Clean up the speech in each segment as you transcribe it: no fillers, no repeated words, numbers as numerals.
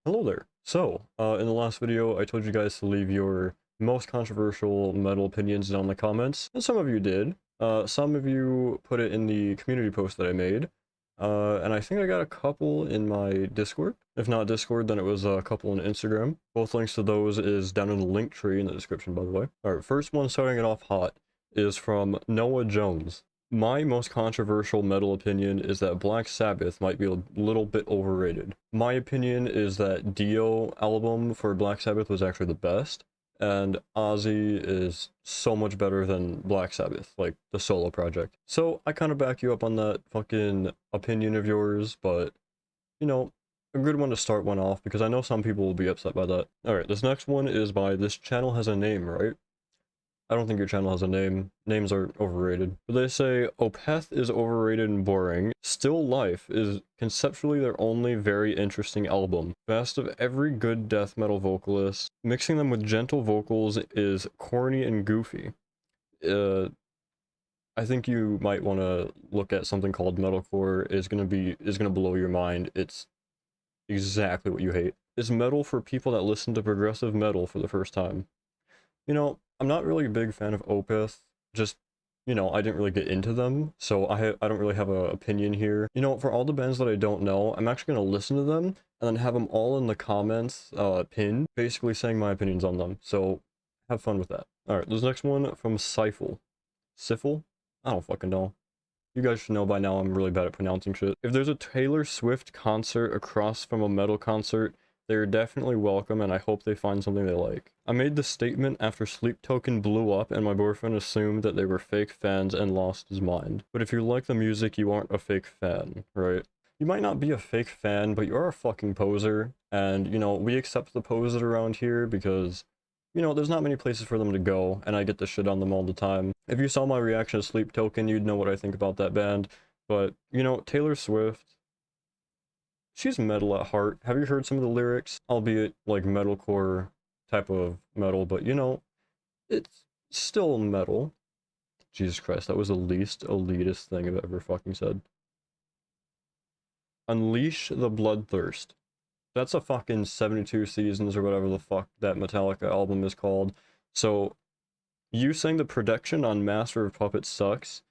Hello there. So, in the last video, I told you guys to leave your most controversial metal opinions down in the comments, and some of you did. Some of you put it in the community post that I made, and I think I got a couple in my Discord. If not Discord, then it was a couple on Instagram. Both links to those is down in the link tree in the description, by the way. Alright, first one starting it off hot is from Noah Jones. My most controversial metal opinion is that Black Sabbath might be a little bit overrated. My opinion is that Dio album for Black Sabbath was actually the best, and Ozzy is so much better than Black Sabbath, like the solo project. So I kind of back you up on that fucking opinion of yours, but, you know, a good one to start one off, because I know some people will be upset by that. Alright, this next one is by This Channel Has a Name, right? I don't think your channel has a name. Names are overrated. But they say, Opeth is overrated and boring. Still Life is conceptually their only very interesting album. Best of every good death metal vocalist. Mixing them with gentle vocals is corny and goofy. I think you might want to look at something called metalcore. Is gonna blow your mind. It's exactly what you hate. It's metal for people that listen to progressive metal for the first time. You know, I'm not really a big fan of Opeth, just, you know, I didn't really get into them, so I don't really have an opinion here. You know, for all the bands that I don't know, I'm actually going to listen to them, and then have them all in the comments, pinned, basically saying my opinions on them, so have fun with that. Alright, this next one from Sifle. Sifle? I don't fucking know. You guys should know by now I'm really bad at pronouncing shit. If there's a Taylor Swift concert across from a metal concert, they're definitely welcome, and I hope they find something they like. I made this statement after Sleep Token blew up and my boyfriend assumed that they were fake fans and lost his mind. But if you like the music, you aren't a fake fan, right? You might not be a fake fan, but you're a fucking poser, and, you know, we accept the posers around here because, you know, there's not many places for them to go, and I get to shit on them all the time. If you saw my reaction to Sleep Token, you'd know what I think about that band, but, you know, Taylor Swift, she's metal at heart. Have you heard some of the lyrics? Albeit like metalcore type of metal, but you know, it's still metal. Jesus Christ, that was the least elitist thing I've ever fucking said. Unleash the Bloodthirst. That's a fucking 72 Seasons or whatever the fuck that Metallica album is called. So, you saying the production on Master of Puppets sucks?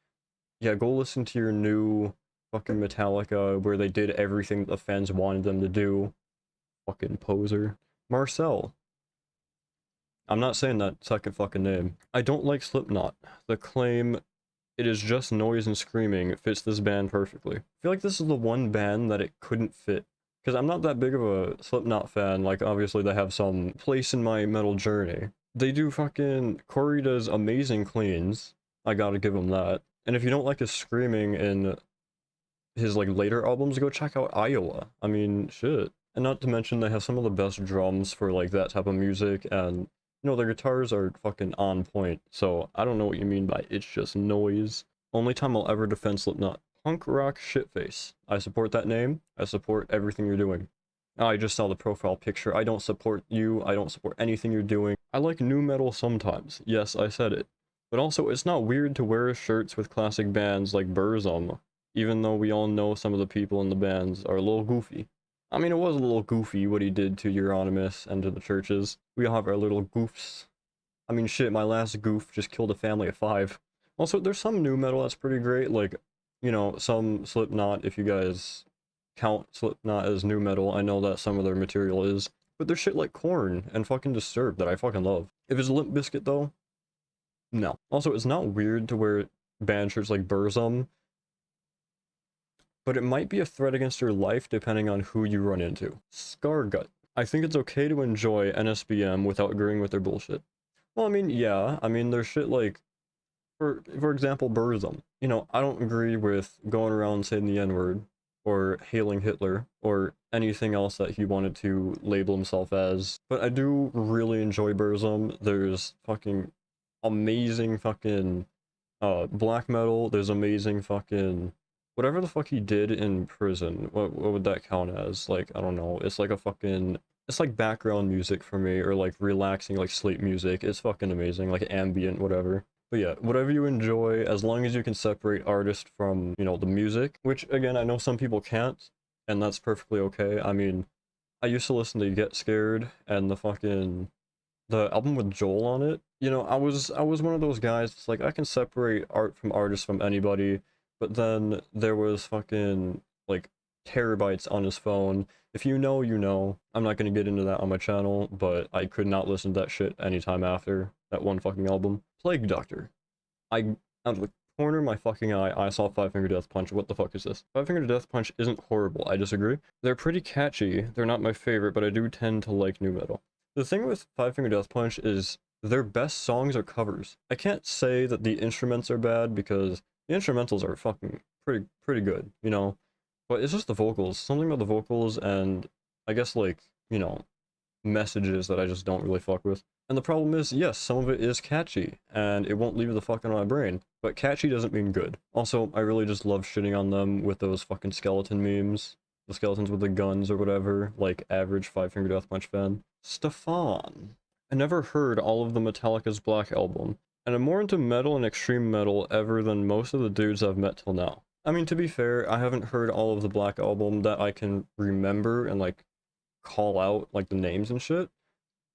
Yeah, go listen to your new fucking Metallica where they did everything the fans wanted them to do. Fucking poser. Marcel. I'm not saying that second fucking name. I don't like Slipknot. The claim it is just noise and screaming fits this band perfectly. I feel like this is the one band that it couldn't fit. Because I'm not that big of a Slipknot fan, like obviously they have some place in my metal journey. They do fucking... Corey does amazing cleans. I gotta give him that. And if you don't like his screaming in his like later albums, go check out Iowa. I mean, shit. And not to mention they have some of the best drums for like that type of music, and you know, their guitars are fucking on point. So I don't know what you mean by it's just noise. Only time I'll ever defend Slipknot. Punk rock shitface. I support that name. I support everything you're doing. I just saw the profile picture. I don't support you. I don't support anything you're doing. I like new metal sometimes. Yes, I said it. But also, it's not weird to wear shirts with classic bands like Burzum, even though we all know some of the people in the bands are a little goofy. I mean, it was a little goofy what he did to Euronymous and to the churches. We all have our little goofs. I mean, shit, my last goof just killed a family of 5. Also, there's some new metal that's pretty great, like, you know, some Slipknot, if you guys count Slipknot as new metal. I know that some of their material is. But there's shit like Korn and fucking Disturbed that I fucking love. If it's Limp Bizkit, though, no. Also, it's not weird to wear band shirts like Burzum, but it might be a threat against your life depending on who you run into. Scargut. I think it's okay to enjoy NSBM without agreeing with their bullshit. Well, I mean, yeah. I mean, there's shit like, for example, Burzum. You know, I don't agree with going around saying the N-word, or hailing Hitler, or anything else that he wanted to label himself as. But I do really enjoy Burzum. There's fucking amazing fucking black metal. There's amazing fucking whatever the fuck he did in prison. What would that count as? Like, I don't know. It's like a fucking... It's like background music for me, or like relaxing, like sleep music. It's fucking amazing, like ambient, whatever. But yeah, whatever you enjoy, as long as you can separate artist from, you know, the music, which again, I know some people can't, and that's perfectly okay. I mean, I used to listen to Get Scared and the album with Joel on it. You know, I was one of those guys that's like I can separate art from artists from anybody, but then there was fucking like terabytes on his phone. If you know, you know. I'm not gonna get into that on my channel, but I could not listen to that shit anytime after that one fucking album. Plague Doctor. I out of the corner of my fucking eye, I saw Five Finger Death Punch. What the fuck is this? Five Finger Death Punch isn't horrible. I disagree. They're pretty catchy. They're not my favorite, but I do tend to like new metal. The thing with Five Finger Death Punch is their best songs are covers. I can't say that the instruments are bad because the instrumentals are fucking pretty good, you know? But it's just the vocals. Something about the vocals and I guess like, you know, messages that I just don't really fuck with. And the problem is, yes, some of it is catchy, and it won't leave the fuck out of my brain. But catchy doesn't mean good. Also, I really just love shitting on them with those fucking skeleton memes. The skeletons with the guns or whatever, like average Five Finger Death Punch fan. Stefan. I never heard all of the Metallica's Black Album, and I'm more into metal and extreme metal ever than most of the dudes I've met till now. I mean, to be fair, I haven't heard all of the Black Album that I can remember and like call out like the names and shit.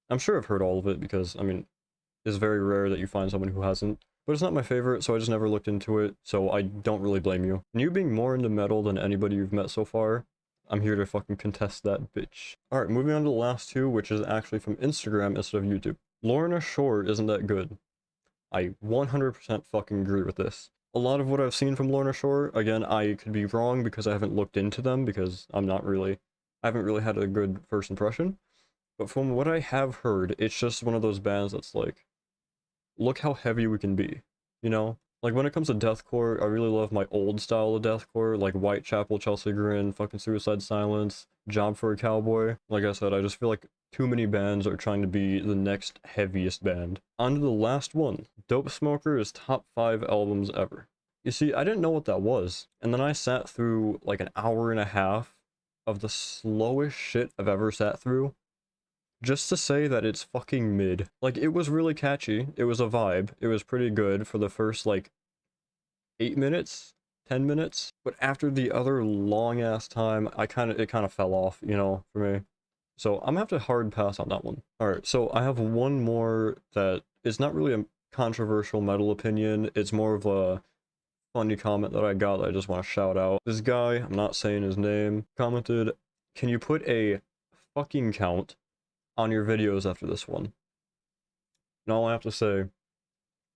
I'm sure I've heard all of it because, I mean, it's very rare that you find someone who hasn't. But it's not my favorite, so I just never looked into it, so I don't really blame you. And you being more into metal than anybody you've met so far, I'm here to fucking contest that bitch. Alright, moving on to the last two, which is actually from Instagram instead of YouTube. Lorna Shore isn't that good. I 100% fucking agree with this. A lot of what I've seen from Lorna Shore, again, I could be wrong because I haven't looked into them because I haven't really had a good first impression. But from what I have heard, it's just one of those bands that's like, look how heavy we can be, you know? Like when it comes to deathcore, I really love my old style of deathcore, like Whitechapel, Chelsea Grin, fucking Suicide Silence, Job for a Cowboy. Like I said, I just feel like too many bands are trying to be the next heaviest band. On to the last one. Dopesmoker is top 5 albums ever. You see, I didn't know what that was, and then I sat through like an hour and a half of the slowest shit I've ever sat through, just to say that it's fucking mid. Like, it was really catchy, it was a vibe, it was pretty good for the first, like, 8 minutes, 10 minutes, but after the other long-ass time, it kind of fell off, you know, for me. So, I'm gonna have to hard pass on that one. Alright, so I have one more that is not really a controversial metal opinion, it's more of a funny comment that I got that I just want to shout out. This guy, I'm not saying his name, commented, "Can you put a fucking count on your videos after this one?" And all I have to say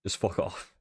is fuck off.